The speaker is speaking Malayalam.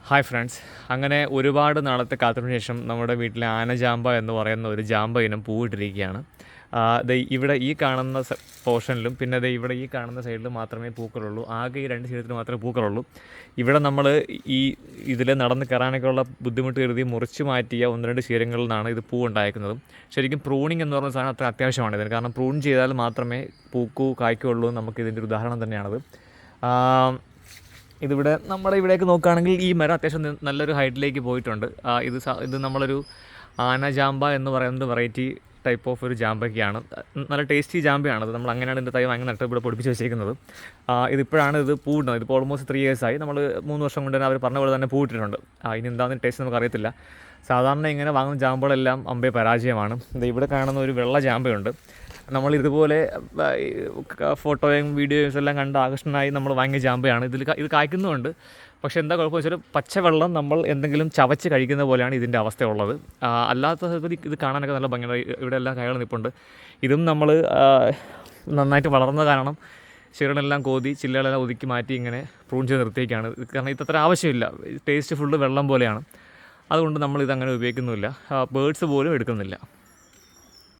ഹായ് ഫ്രണ്ട്സ്, അങ്ങനെ ഒരുപാട് നാളത്തെ കാത്തിരിപ്പിന് ശേഷം നമ്മുടെ വീട്ടിലെ ആനജാമ്പ എന്ന് പറയുന്ന ഒരു ജാമ്പ ഇനം പൂവിട്ടിരിക്കുകയാണ്. ദേ ഇവിടെ ഈ കാണുന്ന പോർഷനിലും പിന്നെ ദേ ഇവിടെ ഈ കാണുന്ന സൈഡിലും മാത്രമേ പൂക്കളുള്ളൂ. ആകെ ഈ രണ്ട് സൈഡിൽ മാത്രമേ പൂക്കളുള്ളൂ. ഇവിടെ നമ്മൾ ഈ ഇതിൽ നടന്ന് കയറാനൊക്കെയുള്ള ബുദ്ധിമുട്ട് കരുതി മുറിച്ച് മാറ്റിയ ഒന്ന് രണ്ട് ശീലങ്ങളിൽ നിന്നാണ് ഇത് പൂ ഉണ്ടായിരിക്കുന്നത്. ശരിക്കും പ്രൂണിങ് എന്ന് പറയുന്ന സാധനം അത്ര അത്യാവശ്യമാണ് ഇതിന്. കാരണം പ്രൂൺ ചെയ്താൽ മാത്രമേ പൂക്കൂ കായ്ക്കുള്ളൂ. നമുക്കിതിൻ്റെ ഒരു ഉദാഹരണം തന്നെയാണത്. ഇതിവിടെ നമ്മുടെ ഇവിടേക്ക് നോക്കുകയാണെങ്കിൽ ഈ മരം അത്യാവശ്യം നല്ലൊരു ഹൈറ്റിലേക്ക് പോയിട്ടുണ്ട്. ഇത് നമ്മളൊരു ആനജാമ്പ എന്ന് പറയുന്നത് വെറൈറ്റി ടൈപ്പ് ഓഫ് ഒരു ജാമ്പയ്ക്കാണ്. നല്ല ടേസ്റ്റി ജാമ്പയാണത്. നമ്മൾ അങ്ങനെയാണ് ഇതിൻ്റെ തൈ വാങ്ങി നട്ട് ഇവിടെ പൊടിപ്പിച്ച് വെച്ചിരിക്കുന്നത്. ഇതിപ്പോഴാണ് ഇത് പൂവിടുന്നത്. ഇതിപ്പോൾ ഓൾമോസ്റ്റ് 3 years ആയി. നമ്മൾ 3 വർഷം കൊണ്ട് തന്നെ അവർ പറഞ്ഞ പോലെ തന്നെ പൂവിട്ടിട്ടുണ്ട്. ഇനി എന്താണെന്ന് ടേസ്റ്റ് നമുക്കറിയത്തില്ല. സാധാരണ ഇങ്ങനെ വാങ്ങുന്ന ജാമ്പകളെല്ലാം അമ്പേ പരാജയമാണ്. ഇവിടെ കാണുന്ന ഒരു വെള്ള ജാമ്പയുണ്ട്. നമ്മൾ ഇതുപോലെ ഫോട്ടോയും വീഡിയോസും എല്ലാം കണ്ട് ആകർഷണമായി നമ്മൾ വാങ്ങിയ ജാമ്പയാണ്. ഇത് കായ്ക്കുന്നുമുണ്ട്. പക്ഷേ എന്താ കുഴപ്പമെന്ന് വെച്ചാൽ പച്ചവെള്ളം നമ്മൾ എന്തെങ്കിലും ചവച്ച് കഴിക്കുന്ന പോലെയാണ് ഇതിൻ്റെ അവസ്ഥ ഉള്ളത്. അല്ലാത്ത ഇത് കാണാനൊക്കെ നല്ല ഭംഗിയാണ്. ഇവിടെ എല്ലാം കായകൾ നിൽപ്പുണ്ട്. ഇതും നമ്മൾ നന്നായിട്ട് വളർന്ന കാരണം ചെറുകളെല്ലാം കോതി ചില്ലകളെല്ലാം ഒതുക്കി മാറ്റി ഇങ്ങനെ പ്രൂൺ ചെയ്ത് നിർത്തിയേക്കാണ്. കാരണം ഇതത്ര ആവശ്യമില്ല. ടേസ്റ്റ് ഫുള്ള് വെള്ളം പോലെയാണ്. അതുകൊണ്ട് നമ്മളിതങ്ങനെ ഉപയോഗിക്കുന്നുമില്ല. ബേഡ്സ് പോലും എടുക്കുന്നില്ല.